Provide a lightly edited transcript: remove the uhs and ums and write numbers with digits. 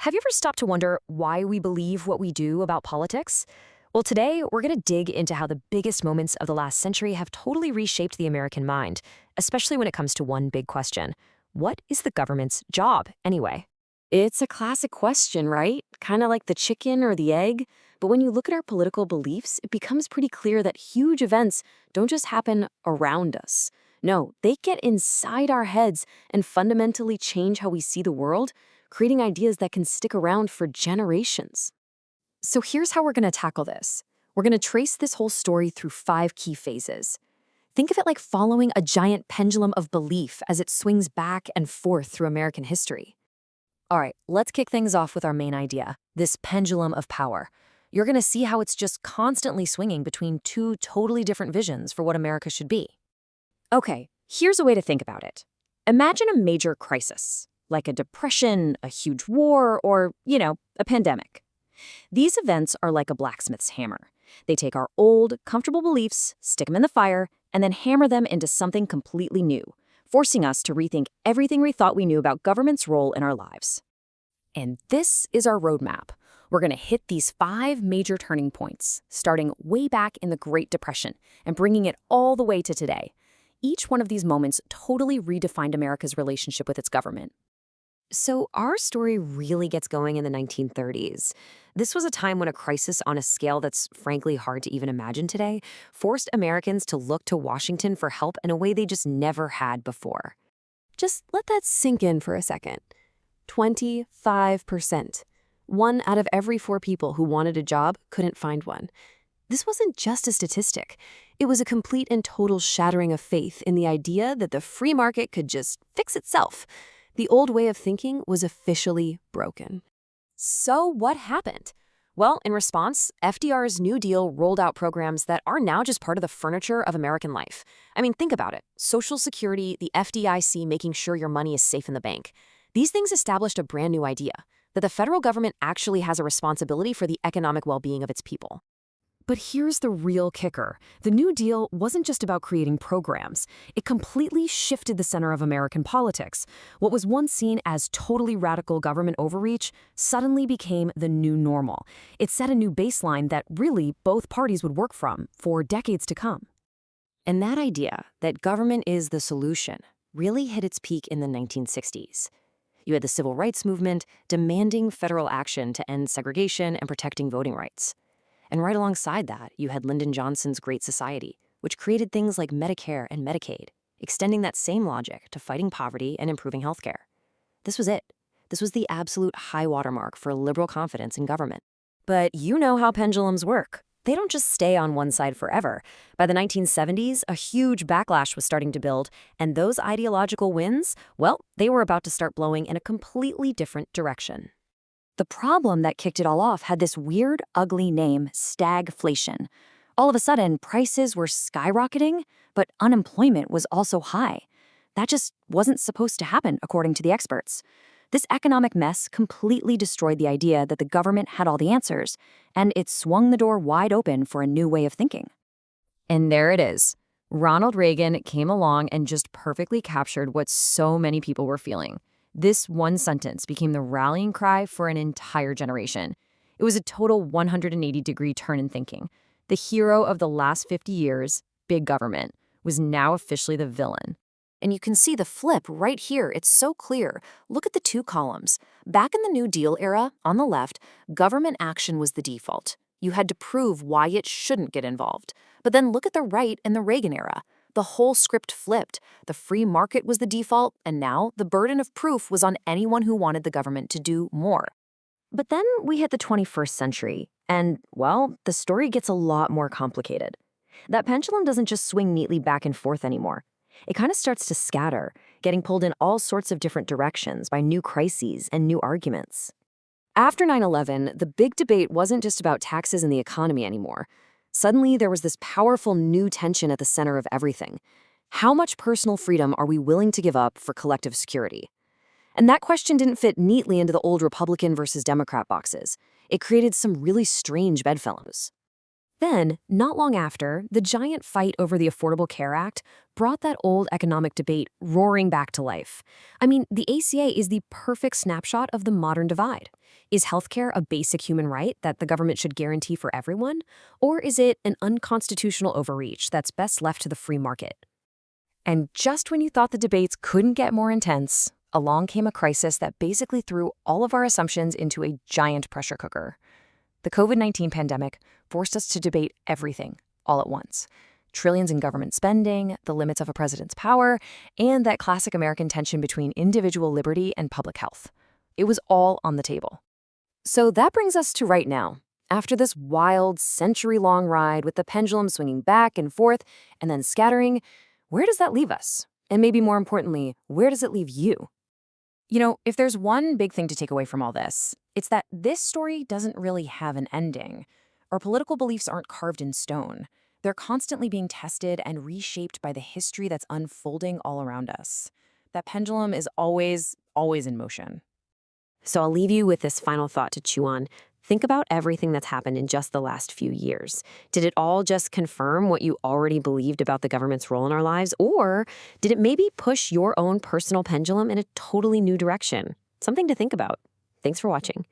Have you ever stopped to wonder why we believe what we do about politics? Well, today we're going to dig into how the biggest moments of the last century have totally reshaped the American mind, especially when it comes to one big question. What is the government's job, anyway? It's a classic question, right? Kind of like the chicken or the egg. But when you look at our political beliefs, it becomes pretty clear that huge events don't just happen around us. No, they get inside our heads and fundamentally change how we see the world, creating ideas that can stick around for generations. So here's how we're going to tackle this. We're going to trace this whole story through 5 key phases. Think of it like following a giant pendulum of belief as it swings back and forth through American history. All right, let's kick things off with our main idea, this pendulum of power. You're going to see how it's just constantly swinging between two totally different visions for what America should be. Okay, here's a way to think about it. Imagine a major crisis, like a depression, a huge war, or, a pandemic. These events are like a blacksmith's hammer. They take our old, comfortable beliefs, stick them in the fire, and then hammer them into something completely new, forcing us to rethink everything we thought we knew about government's role in our lives. And this is our roadmap. We're going to hit these 5 major turning points, starting way back in the Great Depression and bringing it all the way to today. Each one of these moments totally redefined America's relationship with its government. So our story really gets going in the 1930s. This was a time when a crisis on a scale that's frankly hard to even imagine today forced Americans to look to Washington for help in a way they just never had before. Just let that sink in for a second. 25%. 1 out of every 4 people who wanted a job couldn't find one. This wasn't just a statistic. It was a complete and total shattering of faith in the idea that the free market could just fix itself. The old way of thinking was officially broken. So what happened? Well, in response, FDR's New Deal rolled out programs that are now just part of the furniture of American life. I mean, think about it. Social Security, the FDIC making sure your money is safe in the bank. These things established a brand new idea, that the federal government actually has a responsibility for the economic well-being of its people. But here's the real kicker. The New Deal wasn't just about creating programs. It completely shifted the center of American politics. What was once seen as totally radical government overreach suddenly became the new normal. It set a new baseline that really both parties would work from for decades to come. And that idea, that government is the solution, really hit its peak in the 1960s. You had the civil rights movement demanding federal action to end segregation and protecting voting rights. And right alongside that, you had Lyndon Johnson's Great Society, which created things like Medicare and Medicaid, extending that same logic to fighting poverty and improving healthcare. This was it. This was the absolute high watermark for liberal confidence in government. But you know how pendulums work. They don't just stay on one side forever. By the 1970s, a huge backlash was starting to build, and those ideological winds, well, they were about to start blowing in a completely different direction. The problem that kicked it all off had this weird, ugly name, stagflation. All of a sudden, prices were skyrocketing, but unemployment was also high. That just wasn't supposed to happen, according to the experts. This economic mess completely destroyed the idea that the government had all the answers, and it swung the door wide open for a new way of thinking. And there it is. Ronald Reagan came along and just perfectly captured what so many people were feeling. This one sentence became the rallying cry for an entire generation. It was a total 180-degree turn in thinking. The hero of the last 50 years, big government, was now officially the villain. And you can see the flip right here. It's so clear. Look at the 2 columns. Back in the New Deal era, on the left, government action was the default. You had to prove why it shouldn't get involved. But then look at the right in the Reagan era. The whole script flipped. The free market was the default, and now the burden of proof was on anyone who wanted the government to do more. But then we hit the 21st century, and, well, the story gets a lot more complicated. That pendulum doesn't just swing neatly back and forth anymore. It kind of starts to scatter, getting pulled in all sorts of different directions by new crises and new arguments. After 9/11, the big debate wasn't just about taxes and the economy anymore. Suddenly, there was this powerful new tension at the center of everything. How much personal freedom are we willing to give up for collective security? And that question didn't fit neatly into the old Republican versus Democrat boxes. It created some really strange bedfellows. Then, not long after, the giant fight over the Affordable Care Act brought that old economic debate roaring back to life. I mean, the ACA is the perfect snapshot of the modern divide. Is healthcare a basic human right that the government should guarantee for everyone? Or is it an unconstitutional overreach that's best left to the free market? And just when you thought the debates couldn't get more intense, along came a crisis that basically threw all of our assumptions into a giant pressure cooker. The COVID-19 pandemic forced us to debate everything all at once. Trillions in government spending, the limits of a president's power, and that classic American tension between individual liberty and public health. It was all on the table. So that brings us to right now. After this wild, century-long ride with the pendulum swinging back and forth and then scattering, where does that leave us? And maybe more importantly, where does it leave you? You know, if there's one big thing to take away from all this, it's that this story doesn't really have an ending. Our political beliefs aren't carved in stone. They're constantly being tested and reshaped by the history that's unfolding all around us. That pendulum is always in motion. So I'll leave you with this final thought to chew on. Think about everything that's happened in just the last few years. Did it all just confirm what you already believed about the government's role in our lives? Or did it maybe push your own personal pendulum in a totally new direction? Something to think about. Thanks for watching.